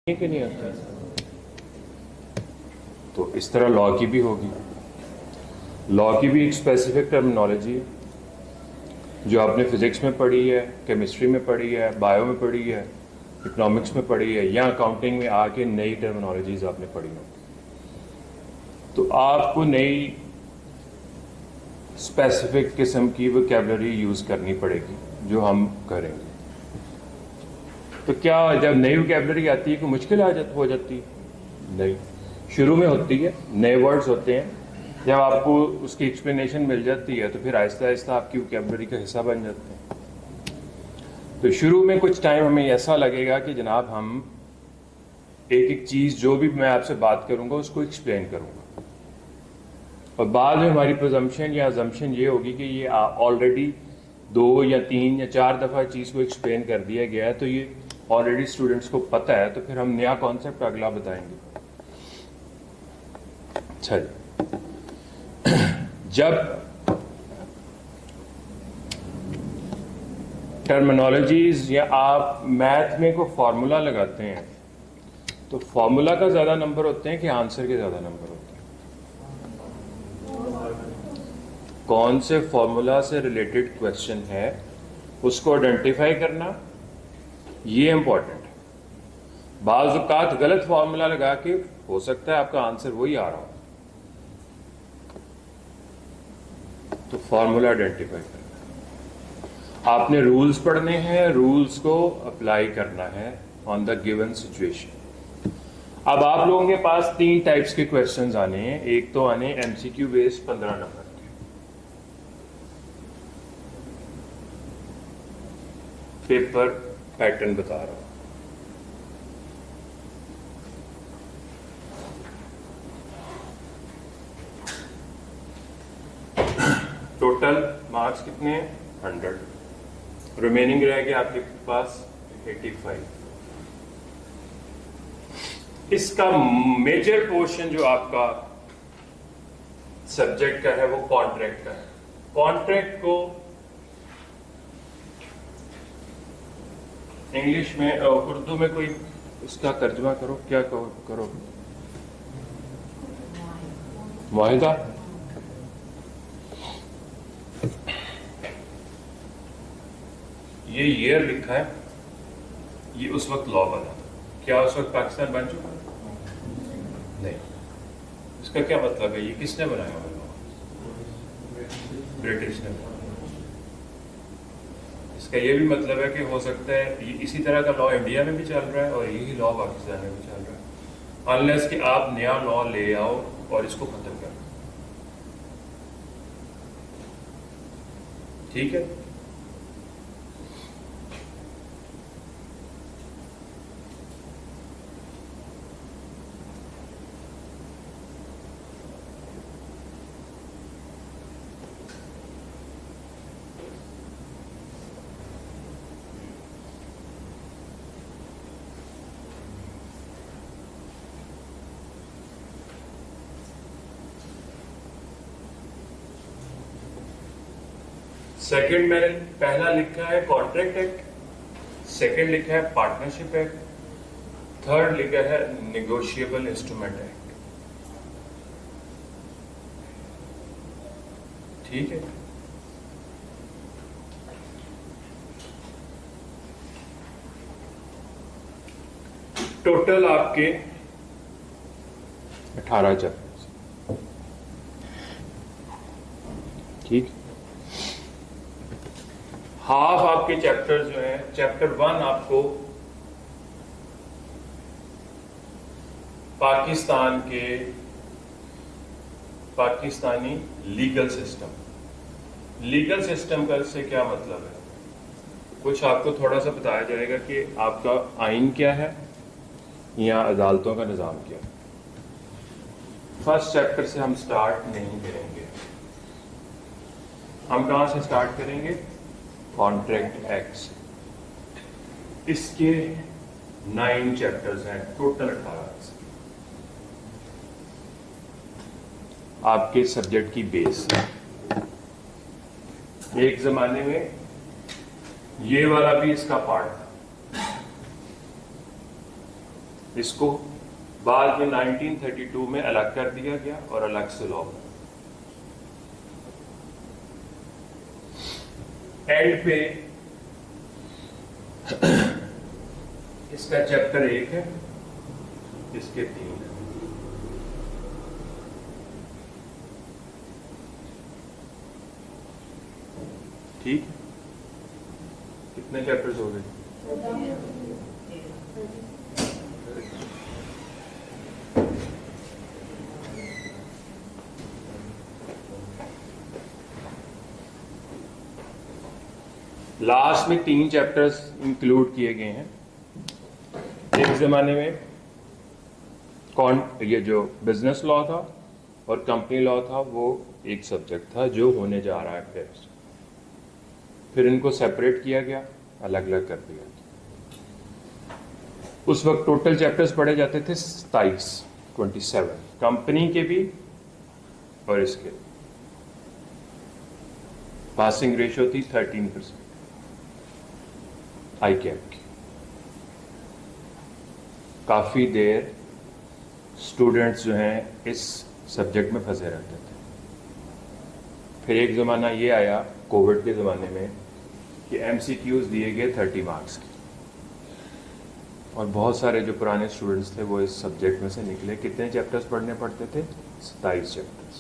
कि नहीं होता, तो इस तरह लॉ की भी होगी। लॉ की भी एक स्पेसिफिक टर्मिनोलॉजी है जो आपने फिजिक्स में पढ़ी है, केमिस्ट्री में पढ़ी है, बायो में पढ़ी है, इकोनॉमिक्स में पढ़ी है, या अकाउंटिंग में आके नई टर्मिनोलॉजीज आपने पढ़ी हो, तो आपको नई स्पेसिफिक किस्म की वोकैबुलरी यूज करनी पड़ेगी जो हम करेंगे। तो क्या जब नई वोकैबुलरी आती है कोई मुश्किल हो जाती है? नहीं, शुरू में होती है, नए वर्ड्स होते हैं, जब आपको उसकी एक्सप्लेनेशन मिल जाती है तो फिर आहिस्ता आहिस्ता आपकी वोकैबुलरी का हिस्सा बन जाते हैं। तो शुरू में कुछ टाइम हमें ऐसा लगेगा कि जनाब हम एक एक चीज़ जो भी मैं आपसे बात करूंगा उसको एक्सप्लेन करूंगा, और बाद में हमारी प्रिजम्पशन या अजम्पशन ये होगी कि ये ऑलरेडी 2 या 3 या 4 दफ़ा चीज़ को एक्सप्लेन कर दिया गया है, तो ये ऑलरेडी स्टूडेंट्स को पता है, तो फिर हम नया कॉन्सेप्ट अगला बताएंगे। अच्छा जी, जब टर्मिनोलॉजीज या आप मैथ में कोई फार्मूला लगाते हैं तो फार्मूला का ज़्यादा नंबर होते हैं कि आंसर के ज़्यादा नंबर होते हैं? कौन से फार्मूला से रिलेटेड क्वेश्चन है उसको आइडेंटिफाई करना, ये इंपॉर्टेंट है। बाज़ औक़ात गलत फार्मूला लगा के हो सकता है आपका आंसर वही आ रहा हो, तो फार्मूला आइडेंटिफाई करना। आपने रूल्स पढ़ने हैं, रूल्स को अप्लाई करना है ऑन द गिवन सिचुएशन। अब आप लोगों के पास 3 टाइप्स के क्वेश्चंस आने हैं। एक तो आने एमसीक्यू बेस्ड 15 नंबर के, पेपर पैटर्न बता रहा हूं। टोटल मार्क्स कितने हैं? 100। रिमेनिंग रह गया आपके पास 85। इसका मेजर पोर्शन जो आपका सब्जेक्ट का है वो कॉन्ट्रैक्ट का है। कॉन्ट्रैक्ट को इंग्लिश में, उर्दू में कोई इसका तर्जुमा करो, क्या करो? मुआहिदा। ये ईयर लिखा है, ये उस वक्त लॉ बना। क्या उस वक्त पाकिस्तान बन चुका? नहीं। इसका क्या मतलब है? ये किसने बनाया हुआ लॉ? ब्रिटिश ने बनाया। इसका ये भी मतलब है कि हो सकता है ये इसी तरह का लॉ इंडिया में भी चल रहा है और यही लॉ पाकिस्तान में भी चल रहा है, अनलेस कि आप नया लॉ ले आओ और इसको खत्म कर दो। ठीक है? सेकंड मैंने पहला लिखा है कॉन्ट्रैक्ट एक्ट, सेकंड लिखा है पार्टनरशिप एक्ट, थर्ड लिखा है नेगोशिएबल इंस्ट्रूमेंट एक्ट। ठीक है? टोटल आपके 18 चैप्टर्स। ठीक, हाफ आपके चैप्टर जो है, चैप्टर 1 आपको पाकिस्तानी लीगल सिस्टम का से क्या मतलब है, कुछ आपको थोड़ा सा बताया जाएगा कि आपका आइन क्या है या अदालतों का निज़ाम क्या है। फर्स्ट चैप्टर से हम स्टार्ट नहीं करेंगे, हम कहां से स्टार्ट करेंगे? Contract act. इसके 9 चैप्टर्स हैं, टोटल 18 आपके सब्जेक्ट की बेस। एक जमाने में ये वाला भी इसका पार्ट था, इसको बाद में 1932 में अलग कर दिया गया और अलग से लॉ बना। एंड पे इसका चैप्टर 1 है, इसके 3 है। ठीक, कितने चैप्टर्स हो गए? लास्ट में 3 चैप्टर्स इंक्लूड किए गए हैं। एक जमाने में ये जो बिजनेस लॉ था और कंपनी लॉ था वो एक सब्जेक्ट था जो होने जा रहा है फिर इनको सेपरेट किया गया, अलग अलग कर दिया गया। उस वक्त टोटल चैप्टर्स पढ़े जाते थे 27 कंपनी के भी और इसके। पासिंग रेशियो थी 13% आई कैप की। काफ़ी देर स्टूडेंट्स जो हैं इस सब्जेक्ट में फंसे रहते थे। फिर एक ज़माना ये आया कोविड के ज़माने में कि MCQs दिए गए 30 मार्क्स के, और बहुत सारे जो पुराने स्टूडेंट्स थे वो इस सब्जेक्ट में से निकले। कितने चैप्टर्स पढ़ने पड़ते थे? 27 चैप्टर्स।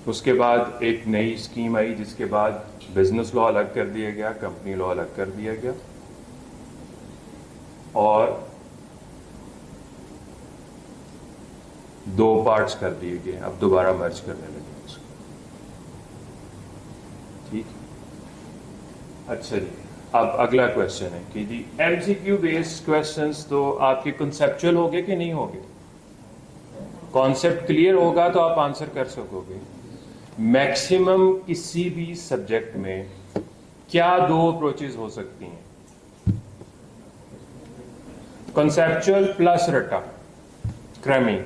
उसके बाद एक नई स्कीम आई जिसके बाद बिजनेस लॉ अलग कर दिया गया, कंपनी लॉ अलग कर दिया गया और 2 पार्ट्स कर दिए गए। अब दोबारा मर्ज करने लगे उसको। ठीक, अच्छा जी। अब अगला क्वेश्चन है कि जी MCQ बेस्ड क्वेश्चंस तो आपके कंसेप्चुअल होंगे कि नहीं होंगे? कॉन्सेप्ट क्लियर होगा तो आप आंसर कर सकोगे। मैक्सिमम किसी भी सब्जेक्ट में क्या 2 अप्रोचेस हो सकती हैं? कंसेप्चुअल प्लस रट्टा क्रैमिंग,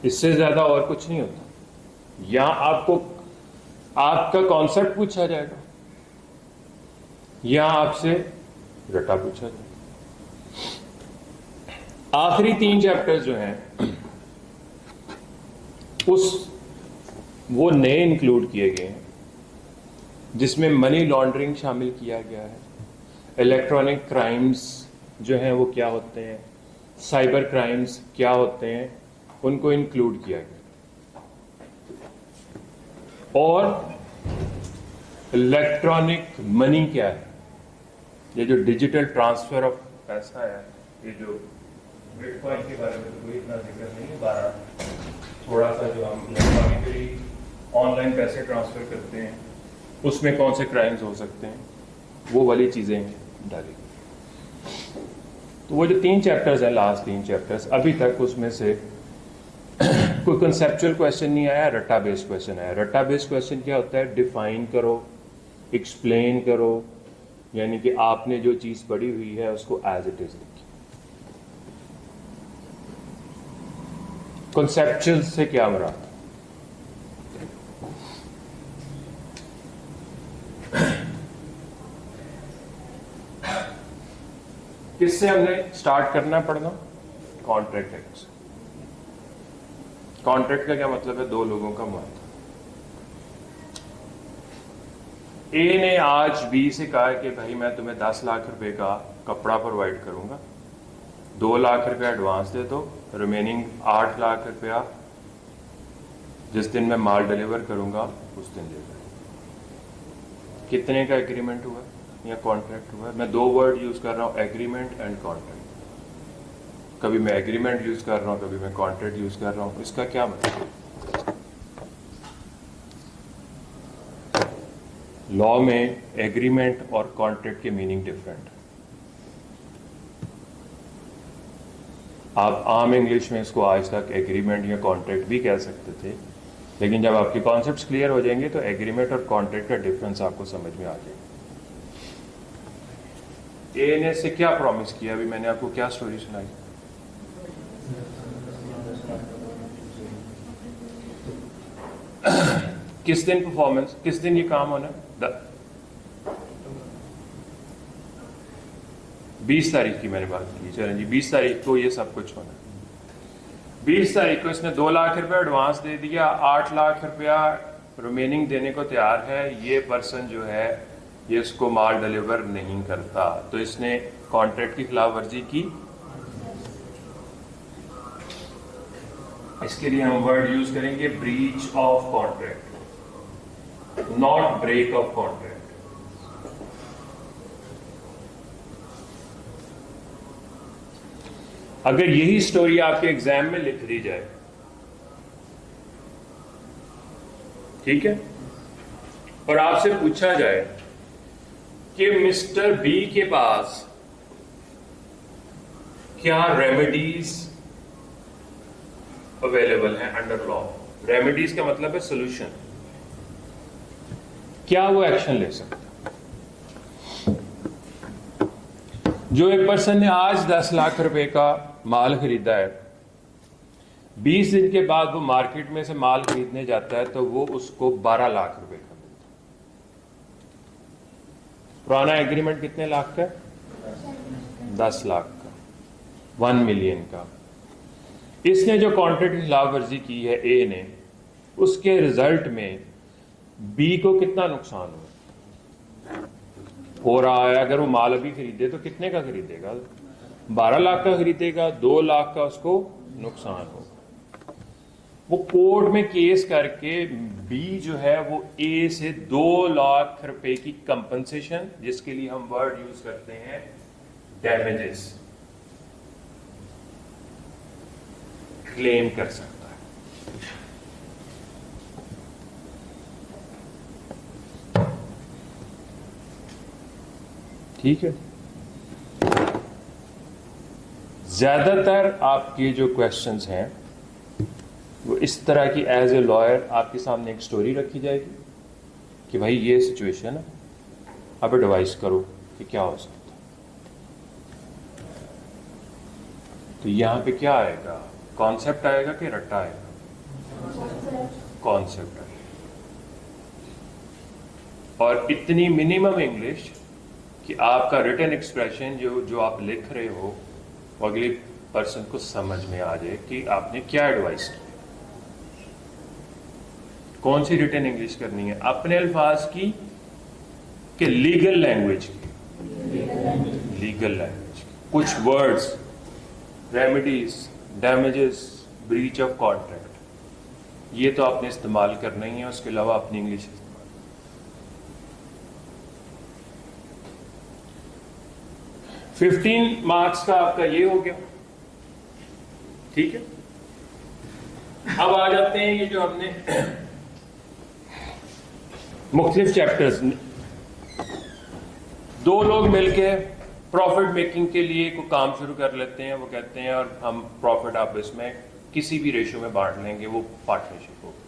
इससे ज्यादा और कुछ नहीं होता। या आपको आपका कॉन्सेप्ट पूछा जाएगा या आपसे रट्टा पूछा जाएगा। आखिरी 3 चैप्टर्स जो हैं वो नए इंक्लूड किए गए हैं जिसमें मनी लॉन्ड्रिंग शामिल किया गया है, इलेक्ट्रॉनिक क्राइम्स जो हैं वो क्या होते हैं, साइबर क्राइम्स क्या होते हैं, उनको इंक्लूड किया गया, और इलेक्ट्रॉनिक मनी क्या है, ये जो डिजिटल ट्रांसफर ऑफ पैसा है, ये जो बिटकॉइन के बारे में तो कोई इतना जिक्र नहीं है, 12 थोड़ा सा जो हम इलेक्ट्रॉनिकली ऑनलाइन पैसे ट्रांसफर करते हैं उसमें कौन से क्राइम्स हो सकते हैं, वो वाली चीज़ें डाली। तो वो जो 3 चैप्टर्स हैं, लास्ट 3 चैप्टर्स, अभी तक उसमें से कोई कंसेप्चुअल क्वेश्चन नहीं आया, रट्टा बेस्ड क्वेश्चन आया। रट्टा बेस्ड क्वेश्चन क्या होता है? डिफाइन करो, एक्सप्लेन करो, यानी कि आपने जो चीज़ पढ़ी हुई है उसको एज इट इज लिखी। कंसेप्चुअल से क्या मुराद? किससे हमने स्टार्ट करना पड़ना? कॉन्ट्रैक्ट एक्ट से। कॉन्ट्रैक्ट का क्या मतलब है? 2 लोगों का मुआहदा। ए ने आज बी से कहा कि भाई मैं तुम्हें 10 लाख रुपए का कपड़ा प्रोवाइड करूंगा, 2 लाख रुपया एडवांस दे दो, रिमेनिंग 8 लाख रुपया जिस दिन मैं माल डिलीवर करूंगा उस दिन दे दो। कितने का एग्रीमेंट हुआ या कॉन्ट्रैक्ट हुआ? मैं 2 वर्ड यूज कर रहा हूं, एग्रीमेंट एंड कॉन्ट्रैक्ट। कभी मैं एग्रीमेंट यूज कर रहा हूं, कभी मैं कॉन्ट्रैक्ट यूज कर रहा हूं। इसका क्या मतलब? लॉ में एग्रीमेंट और कॉन्ट्रैक्ट के मीनिंग डिफरेंट है। आप आम इंग्लिश में इसको आज तक एग्रीमेंट या कॉन्ट्रैक्ट भी कह सकते थे, लेकिन जब आपके कॉन्सेप्ट्स क्लियर हो जाएंगे तो एग्रीमेंट और कॉन्ट्रैक्ट का डिफरेंस आपको समझ में आ जाएगा। ए ने से क्या प्रॉमिस किया? अभी मैंने आपको क्या स्टोरी सुनाई? किस दिन परफॉर्मेंस, किस दिन ये काम होना? 20 तारीख की मैंने बात की, चलें जी 20 तारीख को ये सब कुछ होना। 20 तारीख को इसने 2 लाख रुपया एडवांस दे दिया, 8 लाख रुपया रिमेनिंग देने को तैयार है। ये पर्सन जो है ये इसको माल डिलीवर नहीं करता, तो इसने कॉन्ट्रैक्ट की खिलाफ वर्जी की। इसके लिए हम वर्ड यूज करेंगे breach of contract, not break of contract. अगर यही स्टोरी आपके एग्जाम में लिख दी जाए, ठीक है, और आपसे पूछा जाए कि मिस्टर बी के पास क्या रेमेडीज अवेलेबल है अंडर लॉ। रेमेडीज का मतलब है सोल्यूशन, क्या वो एक्शन ले सकता है। जो एक पर्सन ने आज 10 लाख रुपए का माल खरीदा है, 20 दिन के बाद वो मार्केट में से माल खरीदने जाता है तो वो उसको 12 लाख रुपए का मिलता है। पुराना एग्रीमेंट कितने लाख का है? 10 लाख का, 1 मिलियन का। इसने जो कॉन्ट्रैक्ट की खिलाफ वर्जी की है ए ने, उसके रिजल्ट में बी को कितना नुकसान हो रहा है। अगर वो माल अभी खरीदे तो कितने का खरीदेगा? 12 लाख का खरीदेगा, 2 लाख का उसको नुकसान होगा। वो कोर्ट में केस करके बी जो है वो ए से 2 लाख रुपए की कंपनसेशन, जिसके लिए हम वर्ड यूज करते हैं डैमेजेस, क्लेम कर सकता है। ठीक है, ज्यादातर आपके जो क्वेश्चंस हैं वो इस तरह की, एज ए लॉयर आपके सामने एक स्टोरी रखी जाएगी कि भाई ये सिचुएशन है, अब एडवाइस करो कि क्या हो सकता है। तो यहां पे क्या आएगा? कॉन्सेप्ट आएगा कि रट्टा आएगा? कॉन्सेप्ट आएगा। और इतनी मिनिमम इंग्लिश कि आपका रिटन एक्सप्रेशन जो आप लिख रहे हो वो अगले पर्सन को समझ में आ जाए कि आपने क्या एडवाइस की। कौन सी रिटन इंग्लिश करनी है? अपने अल्फाज की कि लीगल लैंग्वेज की? लीगल लैंग्वेज की। कुछ words, remedies, damages, breach of contract, ये तो आपने इस्तेमाल करना ही है। उसके अलावा अपनी इंग्लिश इस्तेमाल। 15 मार्क्स का आपका ये हो गया, ठीक है। अब आ जाते हैं ये जो हमने मुख्तलिफ चैप्टर्स, 2 लोग मिलके प्रॉफिट मेकिंग के लिए कोई काम शुरू कर लेते हैं। वो कहते हैं और हम प्रॉफिट आपस में किसी भी रेशो में बांट लेंगे, वो पार्टनरशिप होगी।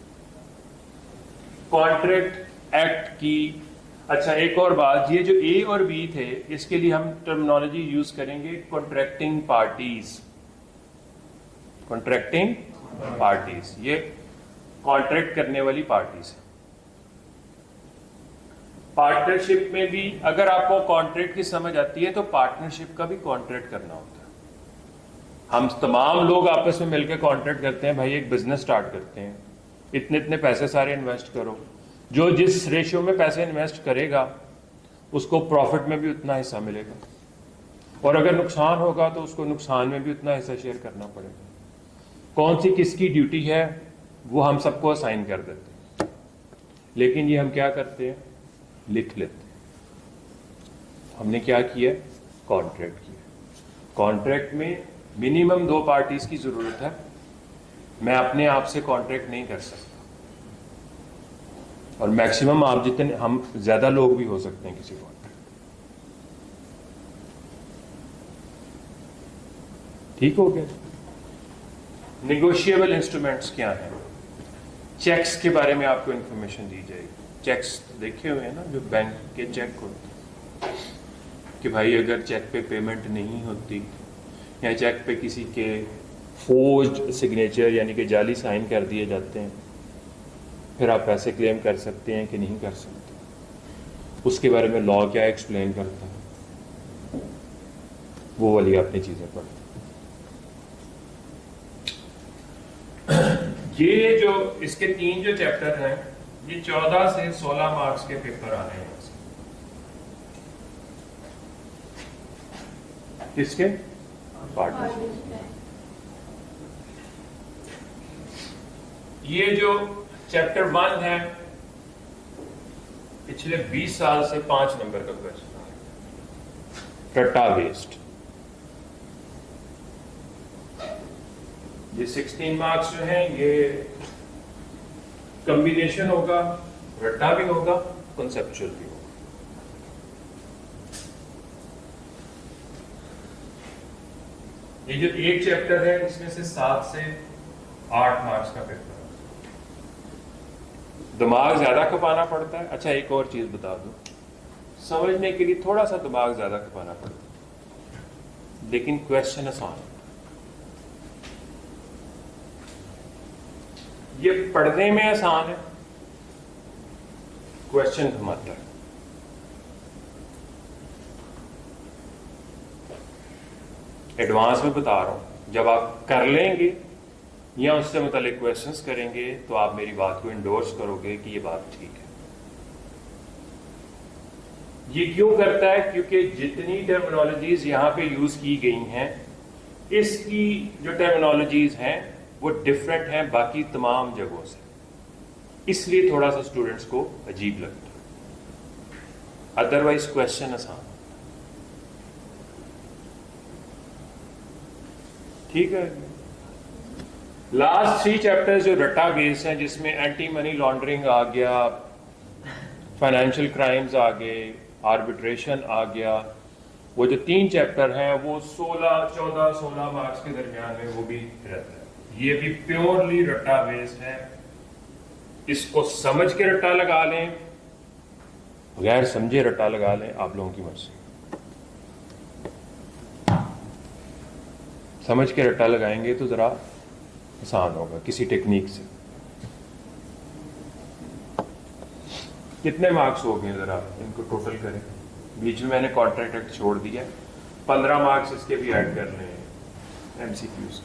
कॉन्ट्रैक्ट एक्ट की, अच्छा एक और बात, ये जो ए और बी थे इसके लिए हम टर्मिनोलॉजी यूज करेंगे कॉन्ट्रैक्टिंग पार्टीज। कॉन्ट्रैक्टिंग पार्टीज, ये कॉन्ट्रैक्ट करने वाली पार्टीज है। पार्टनरशिप में भी अगर आपको कॉन्ट्रैक्ट की समझ आती है तो पार्टनरशिप का भी कॉन्ट्रैक्ट करना होता है। हम तमाम लोग आपस में मिलकर कॉन्ट्रैक्ट करते हैं, भाई एक बिजनेस स्टार्ट करते हैं, इतने इतने पैसे सारे इन्वेस्ट करो। जो जिस रेशियो में पैसे इन्वेस्ट करेगा उसको प्रॉफिट में भी उतना हिस्सा मिलेगा, और अगर नुकसान होगा तो उसको नुकसान में भी उतना हिस्सा शेयर करना पड़ेगा। कौन सी किसकी ड्यूटी है वो हम सबको असाइन कर देते हैं, लेकिन ये हम क्या करते हैं? लिख लेते हैं। हमने क्या किया? कॉन्ट्रैक्ट किया। कॉन्ट्रैक्ट में मिनिमम 2 पार्टीज की जरूरत है। मैं अपने आप से कॉन्ट्रैक्ट नहीं कर सकता, और मैक्सिमम आप जितने, हम ज्यादा लोग भी हो सकते हैं किसी कॉन्ट्रैक्ट। ठीक हो गया। नेगोशिएबल इंस्ट्रूमेंट्स क्या हैं? चेक्स के बारे में आपको इंफॉर्मेशन दी जाएगी। चेक्स देखे हुए हैं ना, जो बैंक के चेक होते हैं कि भाई अगर चेक पे पेमेंट नहीं होती या चेक पे किसी के फोर्ज्ड सिग्नेचर यानी कि जाली साइन कर दिए जाते हैं, फिर आप पैसे क्लेम कर सकते हैं कि नहीं कर सकते। उसके बारे में लॉ क्या एक्सप्लेन करता है। वो वाली आपने चीजें पढ़। ये जो इसके 3 जो चैप्टर हैं, ये 14 से 16 मार्क्स के पेपर आने हैं। किसके? पार्टनरशिप। ये जो चैप्टर 1 है, पिछले 20 साल से 5 नंबर का क्वेश्चन है, रट्टा बेस्ड। ये 16 मार्क्स जो हैं, ये कॉम्बिनेशन होगा, रट्टा भी होगा, कॉन्सेप्चुअल भी होगा। ये जो एक चैप्टर है, इसमें से 7 से 8 मार्क्स का पेपर है। दिमाग ज्यादा खपाना पड़ता है। अच्छा, एक और चीज बता दूं, समझने के लिए थोड़ा सा दिमाग ज्यादा खपाना पड़ता है, लेकिन क्वेश्चन आसान है। ये पढ़ने में आसान है, क्वेश्चन घुमाता है। एडवांस में बता रहा हूं, जब आप कर लेंगे या उससे मुतालिक क्वेश्चंस करेंगे तो आप मेरी बात को इंडोर्स करोगे कि ये बात ठीक है। ये क्यों करता है? क्योंकि जितनी टर्मिनोलॉजीज यहां पे यूज की गई हैं, इसकी जो टर्मिनोलॉजीज हैं वो डिफरेंट हैं बाकी तमाम जगहों से, इसलिए थोड़ा सा स्टूडेंट्स को अजीब लगता है। अदरवाइज क्वेश्चन आसान। ठीक है। लास्ट 3 चैप्टर्स जो रट्टा बेस हैं, जिसमें एंटी मनी लॉन्ड्रिंग आ गया, फाइनेंशियल क्राइम्स आ गए, आर्बिट्रेशन आ गया, वो जो 3 चैप्टर हैं वो 14 मार्क्स के दरमियान में वो भी रहता है। ये भी प्योरली रट्टा बेस्ड है। इसको समझ के रट्टा लगा लें, बगैर समझे रट्टा लगा लें, आप लोगों की मर्जी। समझ के रट्टा लगाएंगे तो जरा आसान होगा किसी टेक्निक से। कितने मार्क्स हो गए, जरा इनको टोटल करें। बीच में मैंने कॉन्ट्रैक्ट एक्ट छोड़ दिया, 15 मार्क्स इसके भी ऐड कर रहे हैं एमसीक्यूज।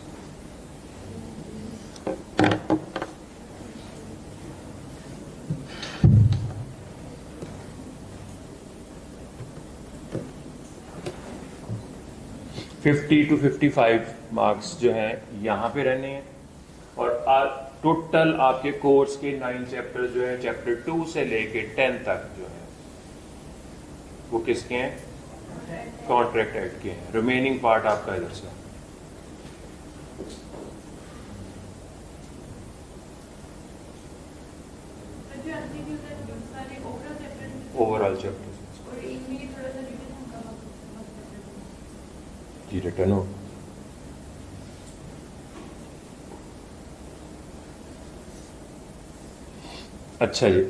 $50 to 55 मार्क्स जो हैं यहाँ पे रहने हैं, और टोटल आपके कोर्स के 9 चैप्टर जो है, चैप्टर 2 से लेके 10 तक जो है वो किसके हैं? कॉन्ट्रैक्ट एक्ट के हैं। रिमेनिंग पार्ट आपका इधर से। ओवरऑल चैप्टर जी रिटर्न हो। अच्छा जी,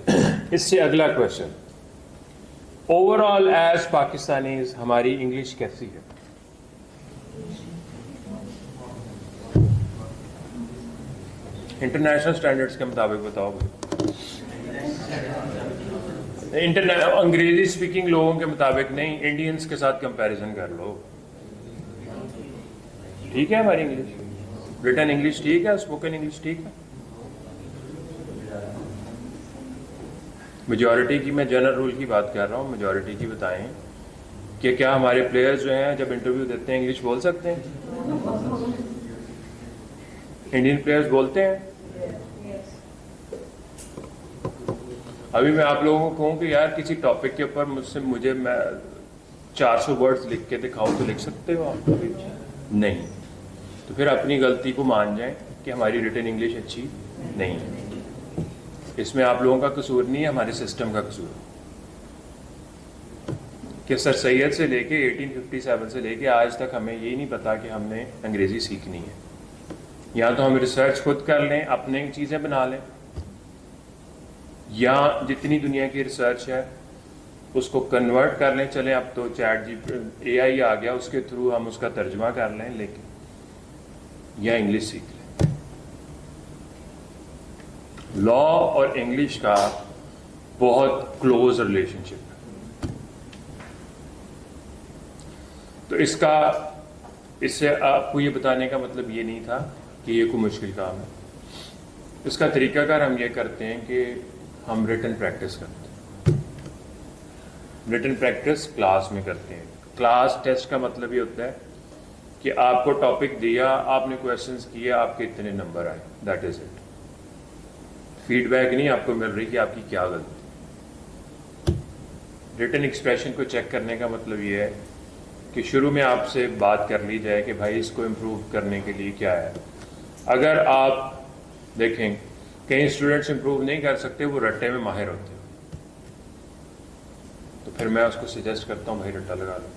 इससे अगला क्वेश्चन, ओवरऑल एज पाकिस्तानीज हमारी इंग्लिश कैसी है? इंटरनेशनल स्टैंडर्ड्स के मुताबिक बताओ। अंग्रेजी स्पीकिंग लोगों के मुताबिक नहीं, इंडियंस के साथ कंपैरिजन कर लो। ठीक है हमारी इंग्लिश? रिटन इंग्लिश ठीक है? स्पोकन इंग्लिश ठीक है? मेजॉरिटी की, मैं जनरल रूल की बात कर रहा हूँ, मेजॉरिटी की बताएं कि क्या हमारे प्लेयर्स जो हैं जब इंटरव्यू देते हैं इंग्लिश बोल सकते हैं? इंडियन प्लेयर्स बोलते हैं? अभी मैं आप लोगों को कहूँ कि यार किसी टॉपिक के ऊपर मुझे मैं 400 वर्ड्स लिख के दिखाऊं तो लिख सकते हो आप? कभी नहीं। तो फिर अपनी गलती को मान जाएं कि हमारी रिटन इंग्लिश अच्छी नहीं है। इसमें आप लोगों का कसूर नहीं है, हमारे सिस्टम का कसूर है कि सर सैयद से लेके 1857 से लेके आज तक हमें ये नहीं पता कि हमने अंग्रेज़ी सीखनी है। या तो हम रिसर्च खुद कर लें, अपने चीज़ें बना लें, या जितनी दुनिया की रिसर्च है उसको कन्वर्ट कर लें। चलें अब तो AI आ गया, उसके थ्रू हम उसका तर्जमा कर लें, लेकिन या इंग्लिश सीख लें। लॉ और इंग्लिश का बहुत क्लोज रिलेशनशिप है। तो इसका इससे आपको ये बताने का मतलब ये नहीं था कि ये कोई मुश्किल काम है। इसका तरीकाकार हम ये करते हैं कि हम रिटन प्रैक्टिस करते हैं। रिटन प्रैक्टिस क्लास में करते हैं। क्लास टेस्ट का मतलब ये होता है कि आपको टॉपिक दिया, आपने क्वेश्चंस किए, आपके इतने नंबर आए, दैट इज इट। फीडबैक नहीं आपको मिल रही कि आपकी क्या गलती। रिटन एक्सप्रेशन को चेक करने का मतलब ये है कि शुरू में आपसे बात कर ली जाए कि भाई इसको इम्प्रूव करने के लिए क्या है। अगर आप देखें कई स्टूडेंट्स इम्प्रूव नहीं कर सकते, वो रट्टे में माहिर होते हैं, तो फिर मैं उसको सजेस्ट करता हूँ भाई रट्टा लगा लो।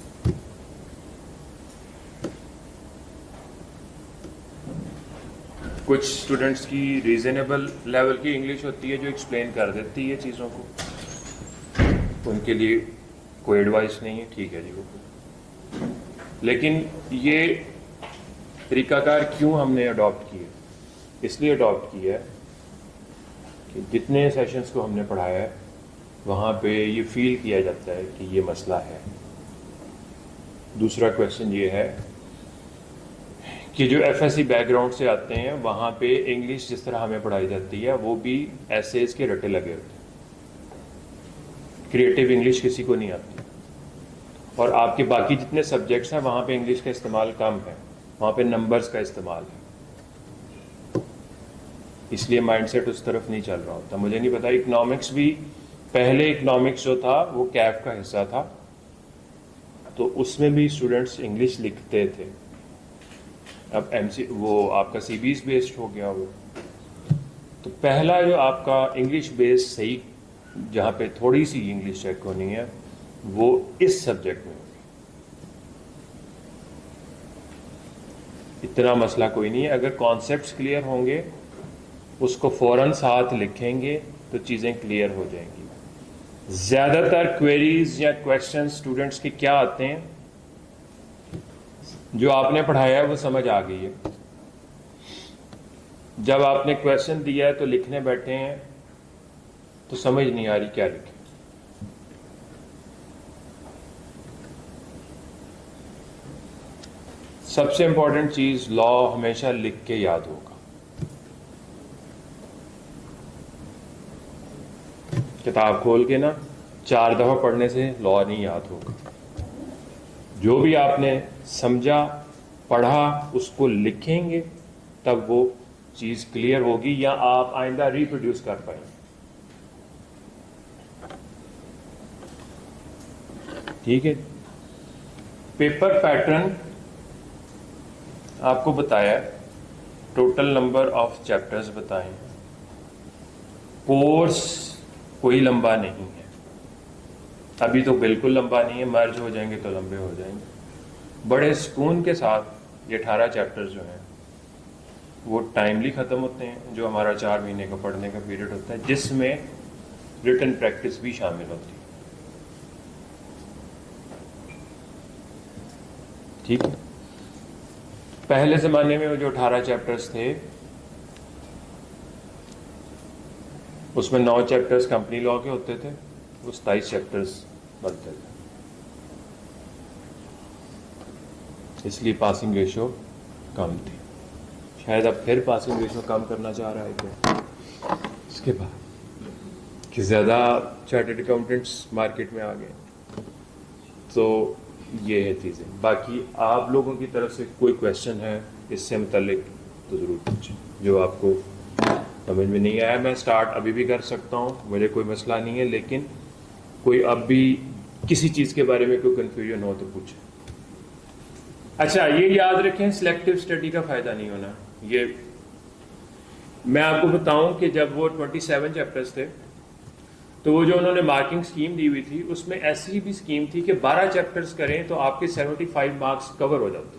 कुछ स्टूडेंट्स की रीजनेबल लेवल की इंग्लिश होती है जो एक्सप्लेन कर देती है चीज़ों को, उनके लिए कोई एडवाइस नहीं है, ठीक है जी वो। लेकिन ये तरीकाकार क्यों हमने अडॉप्ट किया? इसलिए अडॉप्ट किया है कि जितने सेशंस को हमने पढ़ाया है वहाँ पे ये फील किया जाता है कि ये मसला है। दूसरा क्वेश्चन ये है कि जो एफएससी बैकग्राउंड से आते हैं वहाँ पे इंग्लिश जिस तरह हमें पढ़ाई जाती है वो भी एसेज के रटे लगे होते हैं। क्रिएटिव इंग्लिश किसी को नहीं आती, और आपके बाकी जितने सब्जेक्ट्स हैं वहाँ पे इंग्लिश का इस्तेमाल कम है, वहाँ पे नंबर्स का इस्तेमाल है। इसलिए माइंडसेट उस तरफ नहीं चल रहा होता। मुझे नहीं पता, इकोनॉमिक्स भी पहले इकोनॉमिक्स जो था वो कैफ का हिस्सा था, तो उसमें भी स्टूडेंट्स इंग्लिश लिखते थे। अब वो आपका सीबीएस बेस्ड हो गया वो। तो पहला जो आपका इंग्लिश बेस्ड सही, जहाँ पे थोड़ी सी इंग्लिश चेक होनी है, वो इस सब्जेक्ट में होगी। इतना मसला कोई नहीं है, अगर कॉन्सेप्ट्स क्लियर होंगे, उसको फौरन साथ लिखेंगे तो चीज़ें क्लियर हो जाएंगी। ज़्यादातर क्वेरीज या क्वेश्चन स्टूडेंट्स के क्या आते हैं, जो आपने पढ़ाया है वो समझ आ गई है, जब आपने क्वेश्चन दिया है तो लिखने बैठे हैं तो समझ नहीं आ रही क्या लिखें। सबसे इंपॉर्टेंट चीज, लॉ हमेशा लिख के याद होगा। किताब खोल के ना 4 दफा पढ़ने से लॉ नहीं याद होगा। जो भी आपने समझा पढ़ा उसको लिखेंगे तब वो चीज क्लियर होगी, या आप आइंदा रिप्रोड्यूस कर पाएंगे। ठीक है। पेपर पैटर्न आपको बताया, टोटल नंबर ऑफ चैप्टर्स बताएं। कोर्स कोई लंबा नहीं है, अभी तो बिल्कुल लंबा नहीं है, मर्ज हो जाएंगे तो लंबे हो जाएंगे। बड़े सुकून के साथ ये 18 चैप्टर्स जो हैं वो टाइमली ख़त्म होते हैं, जो हमारा 4 महीने का पढ़ने का पीरियड होता है, जिसमें रिटन प्रैक्टिस भी शामिल होती है। ठीक है। पहले ज़माने में वो जो 18 चैप्टर्स थे उसमें 9 चैप्टर्स कंपनी लॉ के होते थे, वो 27 चैप्टर्स बनते थे, इसलिए पासिंग रेशो कम थी। शायद अब फिर पासिंग रेशो कम करना चाह रहा है क्या इसके बाद कि ज़्यादा चार्टर्ड अकाउंटेंट्स मार्केट में आ गए। तो ये है चीज़ें। बाकी आप लोगों की तरफ से कोई क्वेश्चन है इससे मुतल्लिक तो ज़रूर पूछें, जो आपको समझ में नहीं आया। मैं स्टार्ट अभी भी कर सकता हूँ, मुझे कोई मसला नहीं है, लेकिन कोई अब भी किसी चीज़ के बारे में कोई कन्फ्यूजन हो तो पूछें। अच्छा, ये याद रखें, सिलेक्टिव स्टडी का फ़ायदा नहीं होना। ये मैं आपको बताऊं कि जब वो 27 चैप्टर्स थे तो वो जो उन्होंने मार्किंग स्कीम दी हुई थी उसमें ऐसी भी स्कीम थी कि 12 चैप्टर्स करें तो आपके 75 मार्क्स कवर हो जाते।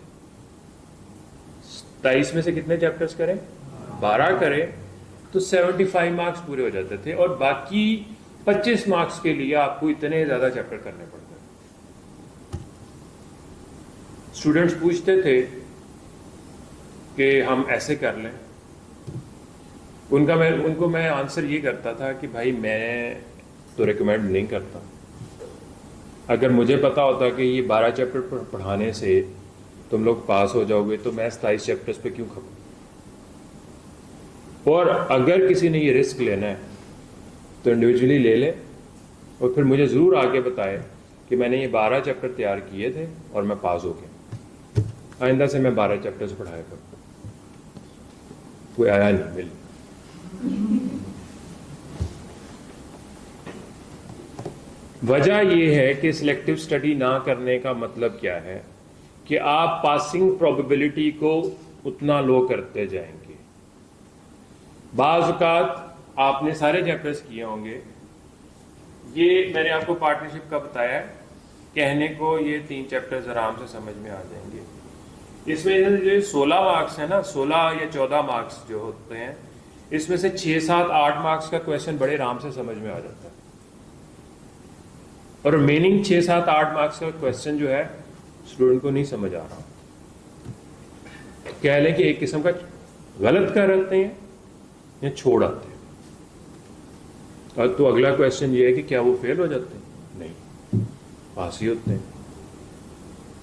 27 में से कितने चैप्टर्स करें? 12 करें तो 75 मार्क्स पूरे हो जाते थे, और बाकी 25 मार्क्स के लिए आपको इतने ज़्यादा चैप्टर करने पड़ते थे। स्टूडेंट्स पूछते थे कि हम ऐसे कर लें, उनको मैं आंसर ये करता था कि भाई मैं तो रिकमेंड नहीं करता। अगर मुझे पता होता कि ये 12 चैप्टर पढ़ाने से तुम लोग पास हो जाओगे, तो मैं 27 चैप्टर्स पे क्यों खपूं? और अगर किसी ने ये रिस्क लेना है तो इंडिविजुअली ले ले, और फिर मुझे ज़रूर आगे बताए कि मैंने ये 12 चैप्टर तैयार किए थे और मैं पास हो गया। आइंदा से मैं 12 चैप्टर्स पढ़ाया करूँ। कोई आया नहीं मिल। वजह यह है कि सिलेक्टिव स्टडी ना करने का मतलब क्या है कि आप पासिंग प्रोबेबिलिटी को उतना लो करते जाएंगे। बाज़ औक़ात आपने सारे चैप्टर्स किए होंगे, ये मैंने आपको पार्टनरशिप का बताया, कहने को ये 3 चैप्टर्स आराम से समझ में आ जाएंगे। इसमें जो 16 मार्क्स है ना, 16 या 14 मार्क्स जो होते हैं, इसमें से 6, 7, 8 मार्क्स का क्वेश्चन बड़े आराम से समझ में आ जाता है, और रिमेनिंग 6, 7, 8 मार्क्स का क्वेश्चन जो है स्टूडेंट को नहीं समझ आ रहा। कह लें कि एक किस्म का गलत कर रखते हैं या छोड़ आते हैं। और तो अगला क्वेश्चन ये है कि क्या वो फेल हो जाते हैं? नहीं, पास ही होते हैं।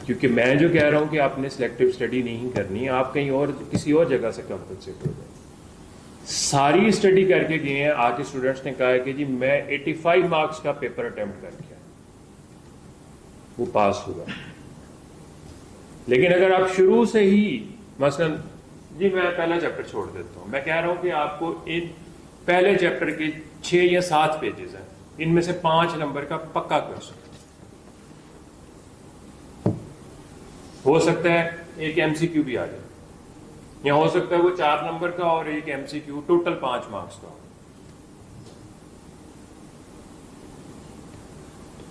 क्योंकि मैं जो कह रहा हूं कि आपने सिलेक्टिव स्टडी नहीं करनी है, आप कहीं और किसी और जगह से कंपनसेट हो जाए। सारी स्टडी करके गए हैं, आके स्टूडेंट्स ने कहा है कि जी मैं 85 मार्क्स का पेपर अटेम्प्ट करके आया, वो पास हुआ। लेकिन अगर आप शुरू से ही मसलन, जी मैं पहला चैप्टर छोड़ देता हूं, मैं कह रहा हूं कि आपको इन पहले चैप्टर के 6 या 7 पेजेस हैं, इनमें से 5 नंबर का पक्का क्वेश्चन हो सकता है, एक एमसीक्यू भी आ जाए, या हो सकता है वो 4 नंबर का और एक एमसीक्यू, टोटल 5 मार्क्स का।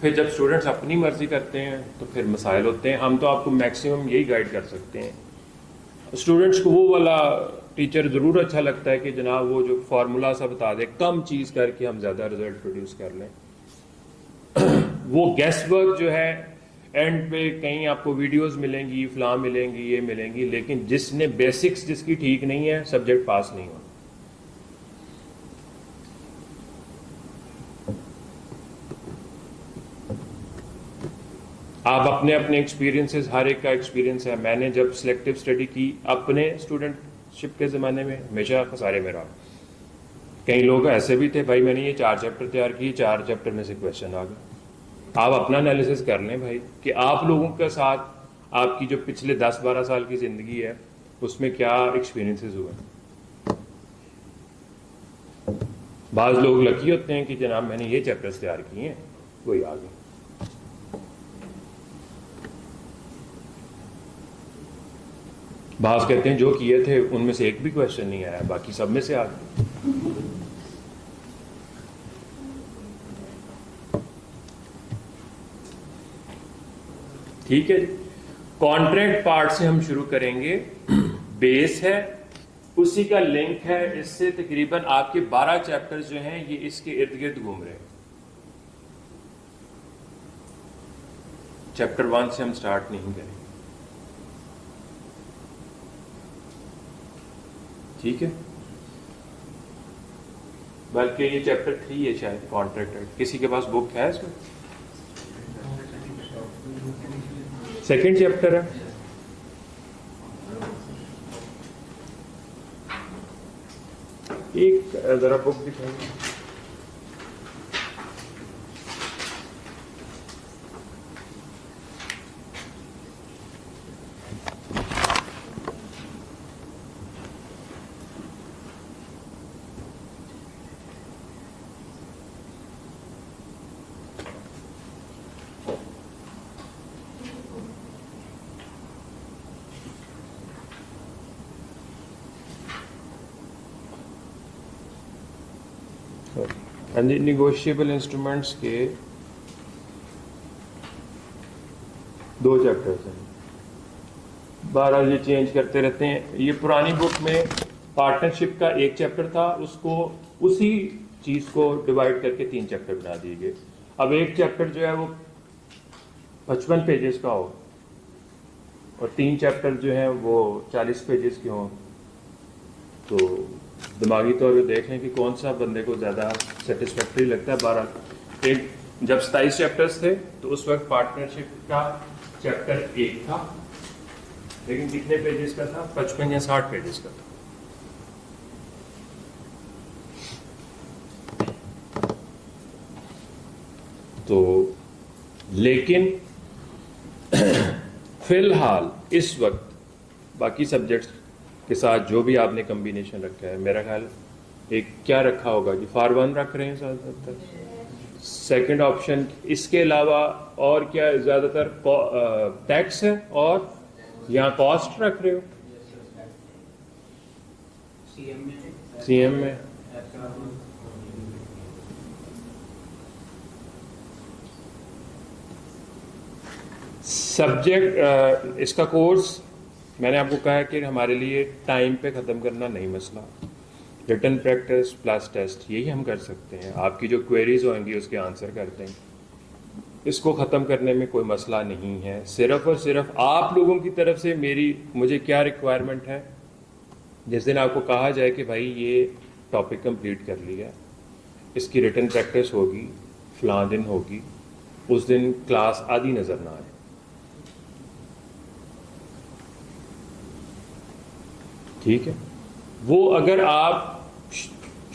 फिर जब स्टूडेंट्स अपनी मर्जी करते हैं तो फिर मसाइल होते हैं। हम तो आपको मैक्सिमम यही गाइड कर सकते हैं। स्टूडेंट्स को वो वाला टीचर ज़रूर अच्छा लगता है कि जनाब वो जो फार्मूला सा बता दे, कम चीज़ करके हम ज़्यादा रिजल्ट प्रोड्यूस कर लें। वो गेस वर्क जो है, एंड पे कहीं आपको वीडियोस मिलेंगी, फलां मिलेंगी, ये मिलेंगी, लेकिन जिसने बेसिक्स जिसकी ठीक नहीं है, सब्जेक्ट पास नहीं होगा। आप अपने अपने एक्सपीरियंसेस, हर एक का एक्सपीरियंस है। मैंने जब सिलेक्टिव स्टडी की अपने स्टूडेंटशिप के ज़माने में, हमेशा खसारे में रहा। कई लोग ऐसे भी थे, भाई मैंने ये 4 चैप्टर तैयार किए, 4 चैप्टर में से क्वेश्चन आ गए। आप अपना एनालिसिस कर लें भाई कि आप लोगों के साथ आपकी जो पिछले 10-12 साल की ज़िंदगी है उसमें क्या एक्सपीरियंसेस हुए। बाज़ लोग लकी होते हैं कि जनाब मैंने ये चैप्टर्स तैयार किए हैं, वही आ गए। बाज़ कहते हैं जो किए थे उनमें से एक भी क्वेश्चन नहीं आया, बाकी सब में से आ गए। ठीक है, कॉन्ट्रैक्ट पार्ट से हम शुरू करेंगे। बेस है, उसी का लिंक है इससे। तकरीबन आपके 12 चैप्टर्स जो हैं ये इसके इर्द गिर्द घूम रहे हैं। चैप्टर 1 से हम स्टार्ट नहीं करेंगे, ठीक है। बल्कि ये चैप्टर 3 है शायद, कॉन्ट्रैक्ट। किसी के पास बुक है इसमें? सेकंड चैप्टर है। एक जरा बुक दिखाइए। निगोशिएबल इंस्ट्रूमेंट्स के 2 चैप्टर्स हैं। 12 ये चेंज करते रहते हैं। ये पुरानी बुक में पार्टनरशिप का 1 चैप्टर था, उसको उसी चीज़ को डिवाइड करके 3 चैप्टर बना दिए गए। अब 1 चैप्टर जो है वो 55 पेजेस का हो और 3 चैप्टर जो हैं वो 40 पेजेस के हों, तो दिमागी तौर पे देख लें कि कौन सा बंदे को ज़्यादा सेटिस्फैक्ट्री लगता है। 12 एक जब 27 चैप्टर्स थे तो उस वक्त पार्टनरशिप का चैप्टर 1 था, लेकिन कितने पेजेस का था? 55 या 60 पेजेस का था। तो लेकिन फिलहाल इस वक्त बाकी सब्जेक्ट्स के साथ जो भी आपने कम्बिनेशन रखा है, मेरा ख्याल एक क्या रखा होगा जी, फॉर वन रख रहे हैं ज़्यादातर, सेकंड ऑप्शन, इसके अलावा और क्या ज़्यादातर टैक्स है और यहाँ कॉस्ट रख रहे हो सीएम में। सब्जेक्ट इसका कोर्स मैंने आपको कहा है कि हमारे लिए टाइम पे ख़त्म करना नहीं मसला, रिटन प्रैक्टिस प्लस टेस्ट यही हम कर सकते हैं। आपकी जो क्वेरीज होंगी उसके आंसर कर देंगे, इसको ख़त्म करने में कोई मसला नहीं है। सिर्फ और सिर्फ आप लोगों की तरफ से मुझे क्या रिक्वायरमेंट है, जिस दिन आपको कहा जाए कि भाई ये टॉपिक कंप्लीट कर लिया, इसकी रिटन प्रैक्टिस होगी, फलां दिन होगी, उस दिन क्लास आधी नज़र ना आए। ठीक है, वो अगर आप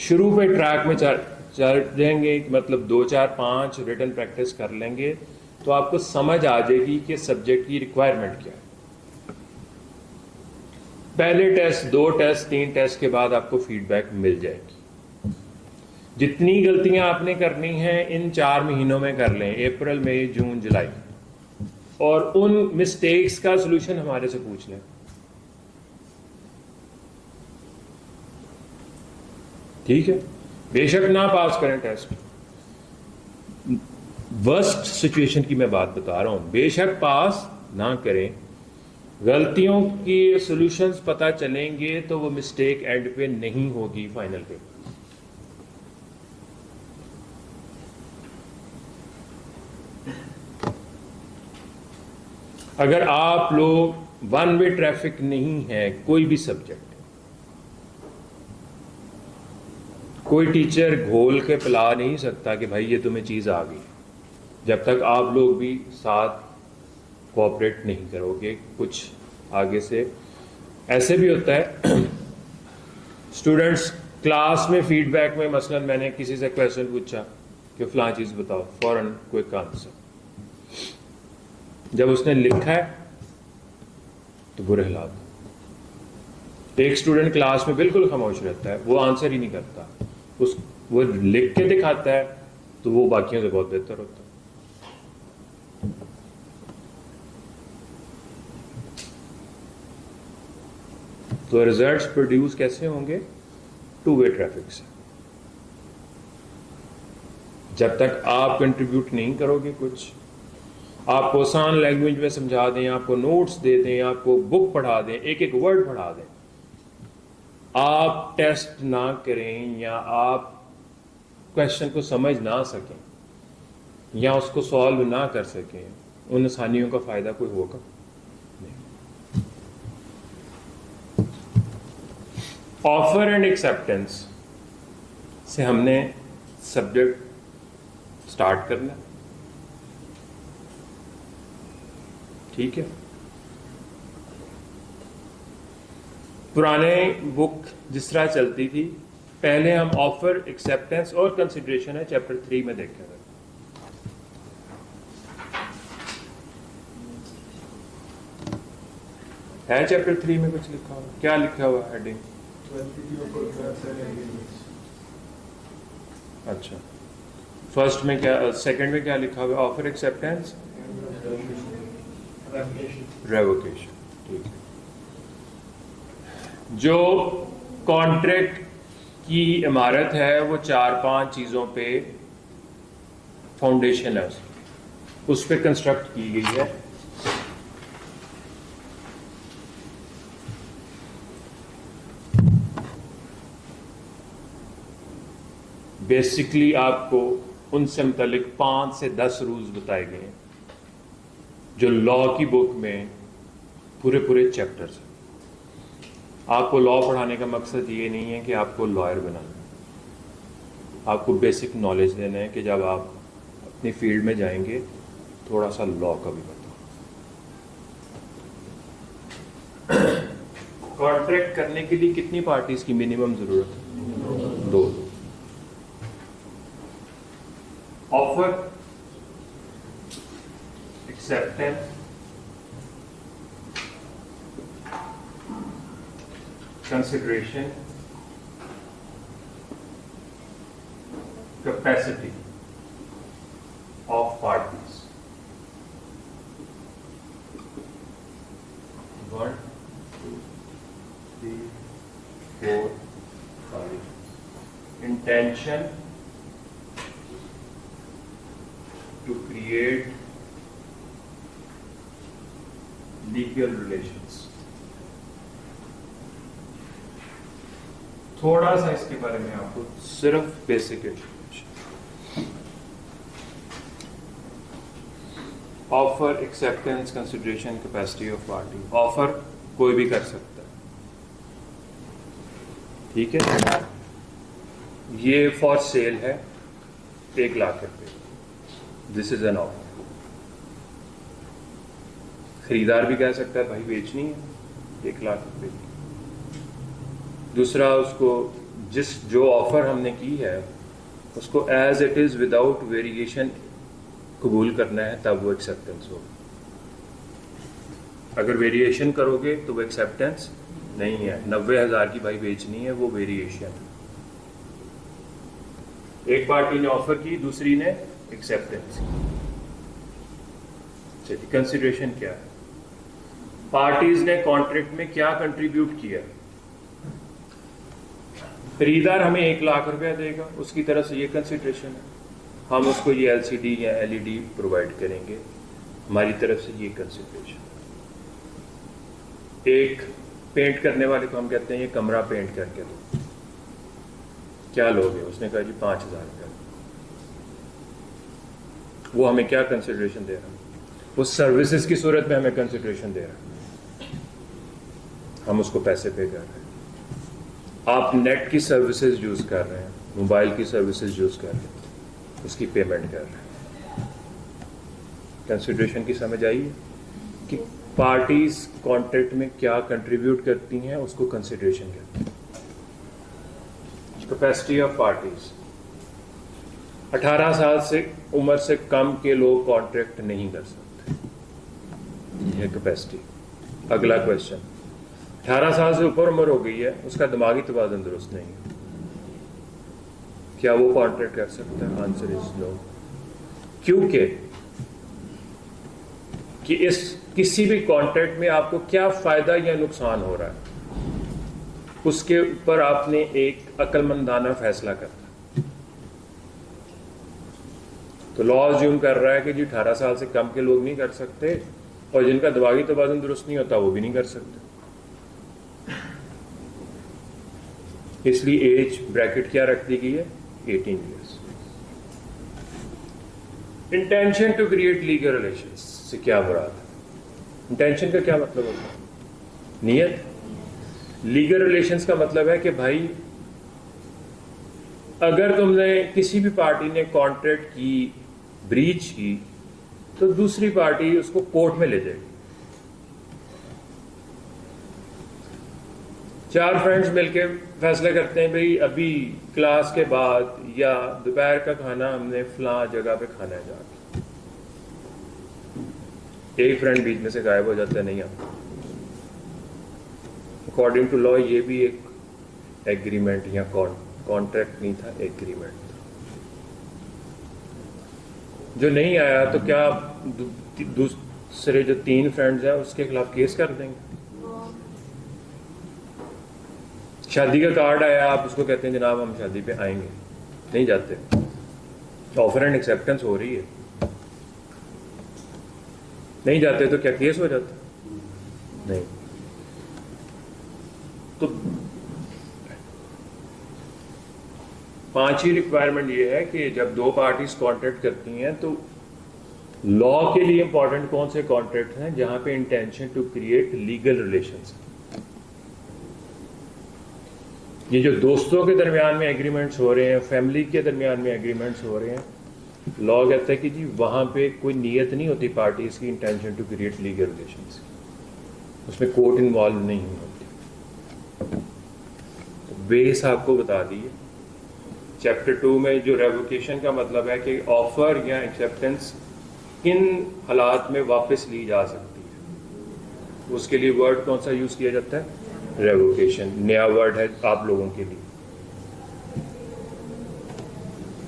शुरू पे ट्रैक में चल जाएंगे, मतलब 2 4 5 रिटन प्रैक्टिस कर लेंगे, तो आपको समझ आ जाएगी कि सब्जेक्ट की रिक्वायरमेंट क्या है। पहले टेस्ट, 2 टेस्ट, 3 टेस्ट के बाद आपको फीडबैक मिल जाएगी। जितनी गलतियां आपने करनी हैं इन 4 महीनों में कर लें, अप्रैल मई जून जुलाई, और उन मिस्टेक्स का सलूशन हमारे से पूछ लें। ठीक है, बेशक ना पास करें टेस्ट, वर्स्ट सिचुएशन की मैं बात बता रहा हूं, बेशक पास ना करें, गलतियों की सॉल्यूशंस पता चलेंगे तो वो मिस्टेक एंड पे नहीं होगी फाइनल पे। अगर आप लोग वन वे ट्रैफिक नहीं है कोई भी सब्जेक्ट, कोई टीचर घोल के पिला नहीं सकता कि भाई ये तुम्हें चीज़ आ गई, जब तक आप लोग भी साथ कोऑपरेट नहीं करोगे। कुछ आगे से ऐसे भी होता है स्टूडेंट्स क्लास में फीडबैक में, मसलन मैंने किसी से क्वेश्चन पूछा कि फलां चीज़ बताओ, फौरन क्विक आंसर, जब उसने लिखा है तो बुरे हालात। एक स्टूडेंट क्लास में बिल्कुल खामोश रहता है, वो आंसर ही नहीं करता, वो लिख के दिखाता है तो वो बाकियों से बहुत बेहतर होता है। तो रिजल्ट्स प्रोड्यूस कैसे होंगे? 2 वे ट्रैफिक से। जब तक आप कंट्रीब्यूट नहीं करोगे, कुछ आपको आसान लैंग्वेज में समझा दें, आपको नोट्स दे दें, आपको बुक पढ़ा दें, एक एक वर्ड पढ़ा दें, आप टेस्ट ना करें या आप क्वेश्चन को समझ ना सकें या उसको सॉल्व ना कर सकें, उन आसानियों का फायदा कोई होगा नहीं। ऑफर एंड एक्सेप्टेंस से हमने सब्जेक्ट स्टार्ट करना, ठीक है। पुराने बुक जिस तरह चलती थी, पहले हम ऑफर, एक्सेप्टेंस और कंसिडरेशन है चैप्टर 3 में देखेंगे। है चैप्टर 3 में कुछ लिखा हुआ? क्या लिखा हुआ हेडिंग? अच्छा, फर्स्ट में क्या, सेकंड में क्या लिखा हुआ? Offer, acceptance, revocation. ठीक है, जो कॉन्ट्रैक्ट की इमारत है वो 4-5 चीज़ों पे फाउंडेशन है, उस पर कंस्ट्रक्ट की गई है। बेसिकली आपको उनसे मुतालिक 5 से 10 रूल्स बताए गए हैं जो लॉ की बुक में पूरे चैप्टर्स हैं। आपको लॉ पढ़ाने का मकसद ये नहीं है कि आपको लॉयर बनाना है, आपको बेसिक नॉलेज देना है कि जब आप अपनी फील्ड में जाएंगे थोड़ा सा लॉ का भी बताओ। कॉन्ट्रैक्ट करने के लिए कितनी पार्टीज की मिनिमम जरूरत है? दो। Offer, acceptance, consideration, capacity of parties. 1, 2, 3, 4, 5. Intention to create legal relations. थोड़ा सा इसके बारे में आपको सिर्फ basic information. Offer, acceptance, consideration, capacity of party. Offer कोई भी कर सकता है, ठीक है। ये फॉर सेल है 1 लाख रुपए, दिस इज एन ऑफर। खरीदार भी कह सकता है भाई बेचनी है 1 लाख रुपए की। दूसरा, उसको जो ऑफर हमने की है उसको as it is without variation कबूल करना है, तब वो एक्सेप्टेंस होगा। अगर वेरिएशन करोगे तो वो एक्सेप्टेंस नहीं है। 90,000 की भाई बेचनी है, वो वेरिएशन। एक पार्टी ने ऑफर की, दूसरी ने एक्सेप्टेंस की। चलिए, कंसिडरेशन क्या है? पार्टीज ने कॉन्ट्रैक्ट में क्या कंट्रीब्यूट किया? खरीदार हमें 1 लाख रुपया देगा, उसकी तरफ से ये कंसिडरेशन है। हम उसको ये LCD या LED प्रोवाइड करेंगे, हमारी तरफ से ये कंसिडरेशन। एक पेंट करने वाले को हम कहते हैं ये कमरा पेंट करके दो, क्या लोगे? उसने कहा जी 5,000 रुपया। वो हमें क्या कंसिडरेशन दे रहा है? वो सर्विसेज की सूरत में हमें कंसिडरेशन दे रहा है, हम उसको पैसे पे कर रहे हैं। आप नेट की सर्विसेज यूज कर रहे हैं, मोबाइल की सर्विसेज यूज कर रहे हैं, उसकी पेमेंट कर रहे हैं। कंसिडरेशन की समझ आई कि पार्टीज कॉन्ट्रैक्ट में क्या कंट्रीब्यूट करती हैं, उसको कंसिडरेशन कहते हैं। कैपेसिटी ऑफ पार्टीज, 18 साल से उम्र से कम के लोग कॉन्ट्रैक्ट नहीं कर सकते, यह कैपेसिटी। अगला क्वेश्चन, 18 साल से ऊपर उम्र हो गई है, उसका दिमागी तवाज़ुन दुरुस्त नहीं है, क्या वो कॉन्ट्रैक्ट कर सकता है? Answer is no. क्योंकि कि इस किसी भी कॉन्ट्रैक्ट में आपको क्या फायदा या नुकसान हो रहा है, उसके ऊपर आपने एक अक्लमंदाना फैसला करना। तो लॉ अज्यूम कर रहा है कि जी 18 साल से कम के लोग नहीं कर सकते, और जिनका दिमागी तवाज़ुन दुरुस्त नहीं होता वो भी नहीं कर सकते। इसलिए एज ब्रैकेट क्या रख दी गई है? 18 years. Intention to create legal relations से क्या मुराद है? इंटेंशन का क्या मतलब होता है? नियत। लीगल रिलेशंस का मतलब है कि भाई अगर तुमने किसी भी पार्टी ने कॉन्ट्रैक्ट की ब्रीच की तो दूसरी पार्टी उसको कोर्ट में ले जाएगी। 4 फ्रेंड्स मिलके फैसला करते हैं भाई अभी क्लास के बाद या दोपहर का खाना हमने फलां जगह पे खाना है जाके। एक फ्रेंड बीच में से गायब हो जाता है, नहीं आता। अकॉर्डिंग टू लॉ ये भी एक एग्रीमेंट या कॉन्ट्रैक्ट नहीं था, एग्रीमेंट था। जो नहीं आया तो क्या दूसरे जो 3 फ्रेंड्स हैं उसके खिलाफ केस कर देंगे? शादी का कार्ड आया, आप उसको कहते हैं जनाब हम शादी पे आएंगे, नहीं जाते। ऑफर एंड एक्सेप्टेंस हो रही है, नहीं जाते तो क्या केस हो जाता? नहीं। तो 5ही रिक्वायरमेंट ये है कि जब 2 पार्टीज कॉन्ट्रैक्ट करती हैं तो लॉ के लिए इंपॉर्टेंट कौन से कॉन्ट्रैक्ट हैं? जहां पे intention to create legal relations. ये जो दोस्तों के दरमियान में एग्रीमेंट्स हो रहे हैं, फैमिली के दरमियान में एग्रीमेंट्स हो रहे हैं, लॉ कहता है कि जी वहां पे कोई नीयत नहीं होती पार्टीज की intention to create legal relations, उसमें कोर्ट इन्वॉल्व नहीं होती। बेस आपको बता दी है। चैप्टर 2 में जो रेवोकेशन का मतलब है कि ऑफर या एक्सेप्टेंस किन हालात में वापस ली जा सकती है, उसके लिए वर्ड कौन सा यूज किया जाता है? रेवोकेशन। नया वर्ड है आप लोगों के लिए।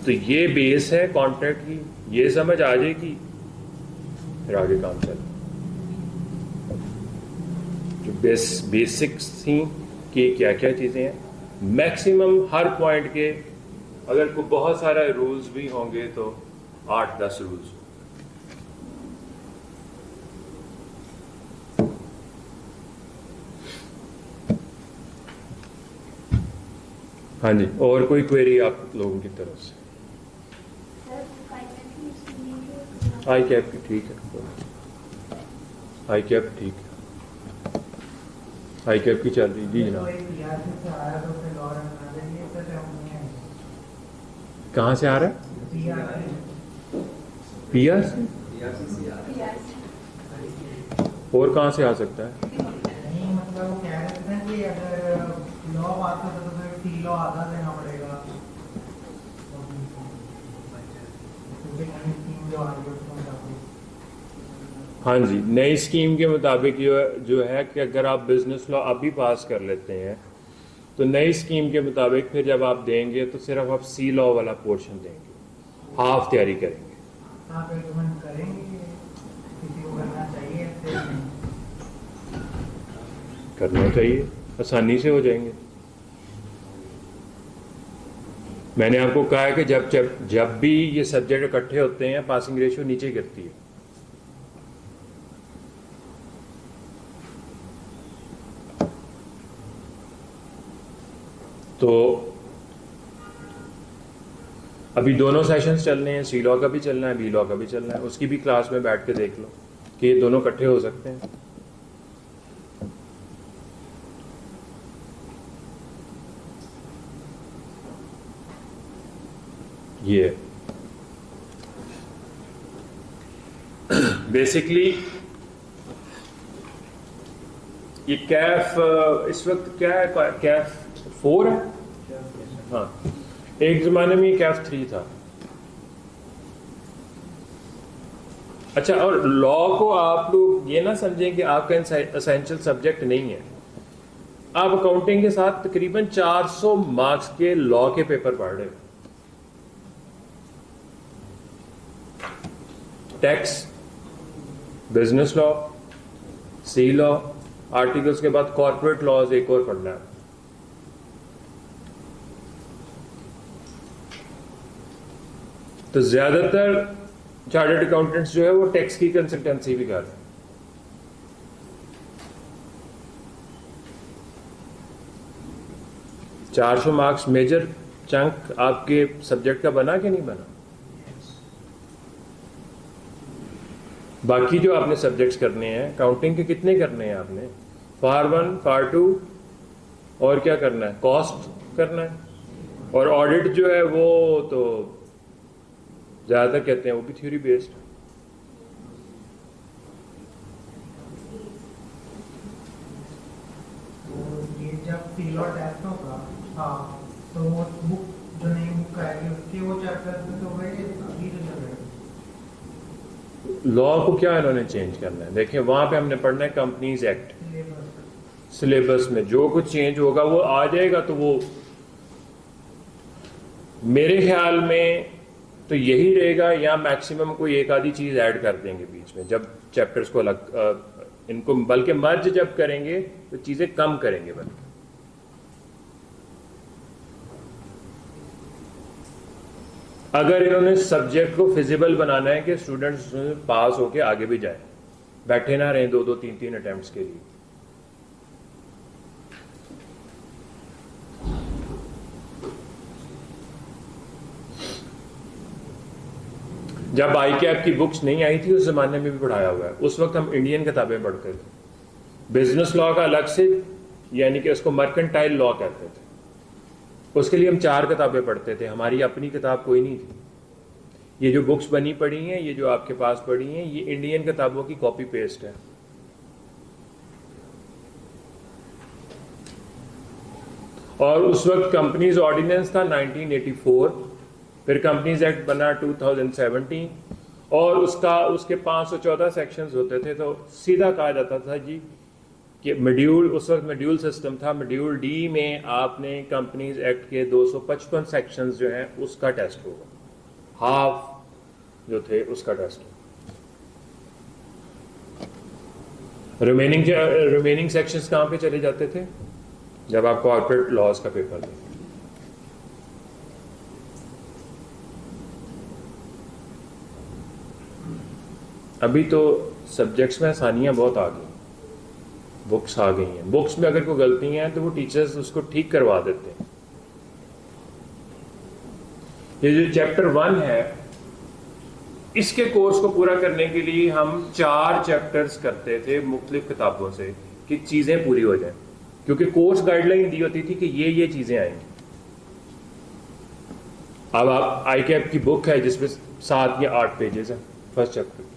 तो ये बेस है कॉन्ट्रैक्ट की, ये समझ आ जाएगी फिर आगे काम चले। जो बेसिक्स थी कि क्या क्या चीजें हैं, मैक्सिमम हर पॉइंट के अगर कोई बहुत सारा रूल्स भी होंगे तो 8-10 रूल्स। हाँ जी, और कोई क्वेरी आप लोगों की तरफ से? आई कैप की ठीक है, आई कैप ठीक है, आई कैप की चल रही जी जनाब। कहाँ से आ रहा है? पीआर से? और कहाँ से आ सकता है? नहीं मतलब वो कह रहे थे कि अगर लॉ पास होता तो फिर टी लॉ आधा देना पड़ेगा, क्योंकि नई स्कीम जो आ रही है उसके मुताबिक। हाँ जी, नई स्कीम के मुताबिक जो है कि अगर आप बिजनेस लॉ अभी पास कर लेते हैं तो नई स्कीम के मुताबिक फिर जब आप देंगे तो सिर्फ आप सी लॉ वाला पोर्शन देंगे, हाफ तैयारी करेंगे। आप रिकमेंड करेंगे कि किसी को करना चाहिए ऐसे? करना चाहिए, आसानी से हो जाएंगे। मैंने आपको कहा है कि जब भी ये सब्जेक्ट इकट्ठे होते हैं पासिंग रेशियो नीचे गिरती है। तो अभी दोनों सेशंस चल रहे हैं, सी लॉ का भी चलना है, बी लॉ का भी चलना है। उसकी भी क्लास में बैठ के देख लो कि ये दोनों इकट्ठे हो सकते हैं। ये बेसिकली ये कैफ इस वक्त क्या है? कैफ 4 है। हाँ, एक जमाने में कैफ 3 था। अच्छा, और लॉ को आप लोग ये ना समझें कि आपका एसेंशियल सब्जेक्ट नहीं है। आप अकाउंटिंग के साथ तकरीबन 400 मार्क्स के लॉ के पेपर पढ़ रहे हो। टैक्स, बिजनेस लॉ, सी लॉ, आर्टिकल्स के बाद कॉर्पोरेट लॉज एक और पढ़ना है। तो ज्यादातर चार्टर्ड अकाउंटेंट्स जो है वो टैक्स की कंसल्टेंसी भी कर रहे हैं। चार 400 मार्क्स मेजर चंक आपके सब्जेक्ट का बना कि नहीं बना? बाकी जो आपने सब्जेक्ट्स करने हैं अकाउंटिंग के कितने करने हैं आपने? फार 1, फार 2 और क्या करना है? कॉस्ट करना है। और ऑडिट जो है वो तो ज्यादातर कहते हैं वो भी थ्योरी बेस्ड। तो ये जब सी लॉ टेस्ट होगा, हाँ, तो वो बुक जो नई बुक आएगी उसके वो चैप्टर्स में तो वही अभी तो चल रहे हैं। लॉ को क्या इन्होंने चेंज करना है? देखिए वहां पे हमने पढ़ना है कंपनीज एक्ट। सिलेबस में जो कुछ चेंज होगा वो आ जाएगा। तो वो मेरे ख्याल में तो यही रहेगा, या मैक्सिमम कोई एक आधी चीज ऐड कर देंगे बीच में जब चैप्टर्स को अलग इनको बल्कि मर्ज जब करेंगे तो चीजें कम करेंगे। बल्कि अगर इन्होंने सब्जेक्ट को फिजिबल बनाना है कि स्टूडेंट्स पास होके आगे भी जाए, बैठे ना रहे 2-2, 3-3 अटेम्प्ट्स के लिए। जब आई कैप की बुक्स नहीं आई थी उस जमाने में भी पढ़ाया हुआ है। उस वक्त हम इंडियन किताबें पढ़ते थे। बिजनेस लॉ का अलग से, यानी कि उसको मर्केंटाइल लॉ कहते थे, उसके लिए हम 4 किताबें पढ़ते थे। हमारी अपनी किताब कोई नहीं थी। ये जो बुक्स बनी पड़ी हैं, ये जो आपके पास पड़ी हैं, ये इंडियन किताबों की कॉपी पेस्ट है। और उस वक्त कंपनीज ऑर्डिनेंस था 1984, फिर कंपनीज एक्ट बना 2017, और उसके 514 सेक्शंस होते थे। तो सीधा कहा जाता था जी कि मॉड्यूल, उस वक्त मॉड्यूल सिस्टम था, मॉड्यूल डी में आपने कंपनीज एक्ट के 255 सेक्शंस जो हैं उसका टेस्ट होगा, हाफ जो थे उसका टेस्ट होगा। रिमेनिंग सेक्शंस कहाँ पे चले जाते थे? जब आप कॉर्पोरेट लॉज का पेपर दें। अभी तो सब्जेक्ट्स में आसानियां बहुत आ गई, बुक्स आ गई हैं, बुक्स में अगर कोई गलती है तो वो टीचर्स उसको ठीक करवा देते हैं। ये जो चैप्टर 1 है, इसके कोर्स को पूरा करने के लिए हम 4 चैप्टर्स करते थे मुख्तलिफ किताबों से कि चीजें पूरी हो जाएं, क्योंकि कोर्स गाइडलाइन दी होती थी कि ये चीजें आएंगी। अब आप ICAP की बुक है जिसमें 7 या 8 पेजेस हैं फर्स्ट चैप्टर।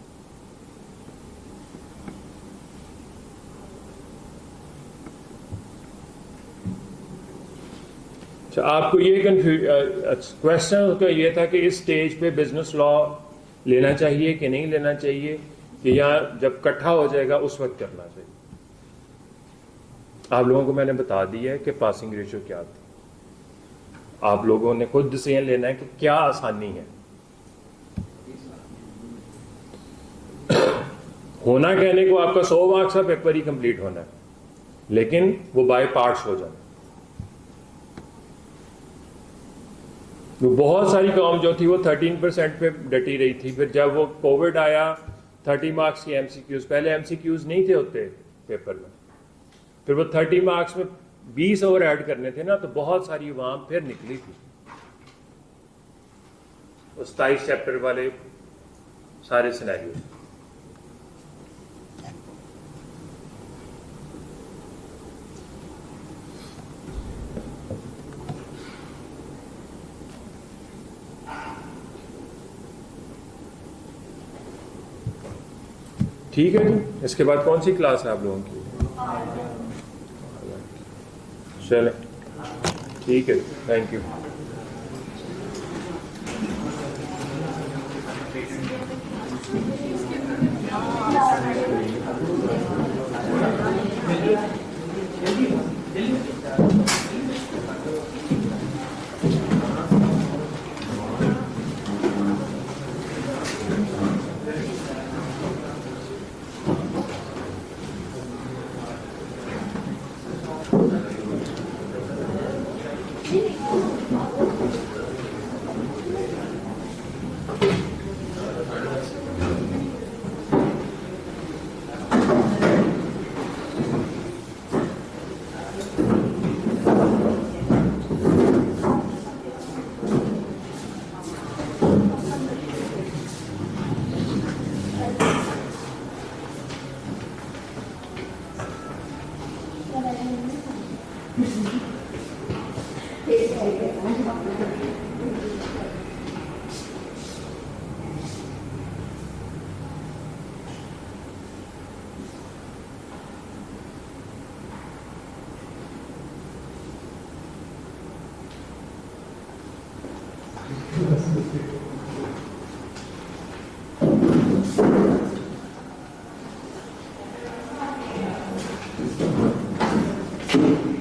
आपको ये क्वेश्चन उसका ये था कि इस स्टेज पे बिजनेस लॉ लेना चाहिए कि नहीं लेना चाहिए, कि यहाँ जब इकट्ठा हो जाएगा उस वक्त करना चाहिए। आप लोगों को मैंने बता दिया है कि पासिंग रेशियो क्या थी, आप लोगों ने खुद डिसीजन लेना है कि क्या आसानी है। होना कहने को आपका 100 मार्क्स का पेपर ही कंप्लीट होना है, लेकिन वो बाय पार्ट्स हो जाना। तो बहुत सारी कॉम जो थी वो 13% पे डटी रही थी। फिर जब वो कोविड आया, 30 मार्क्स की MCQs, पहले MCQs नहीं थे होते पेपर में, फिर वो 30 मार्क्स में 20 और ऐड करने थे ना, तो बहुत सारी वहां फिर निकली थी। 27 चैप्टर वाले सारे सिनेरियो। ठीक है जी। इसके बाद कौन सी क्लास है आप लोगों की? चलें, ठीक है, थैंक यू। Thank you.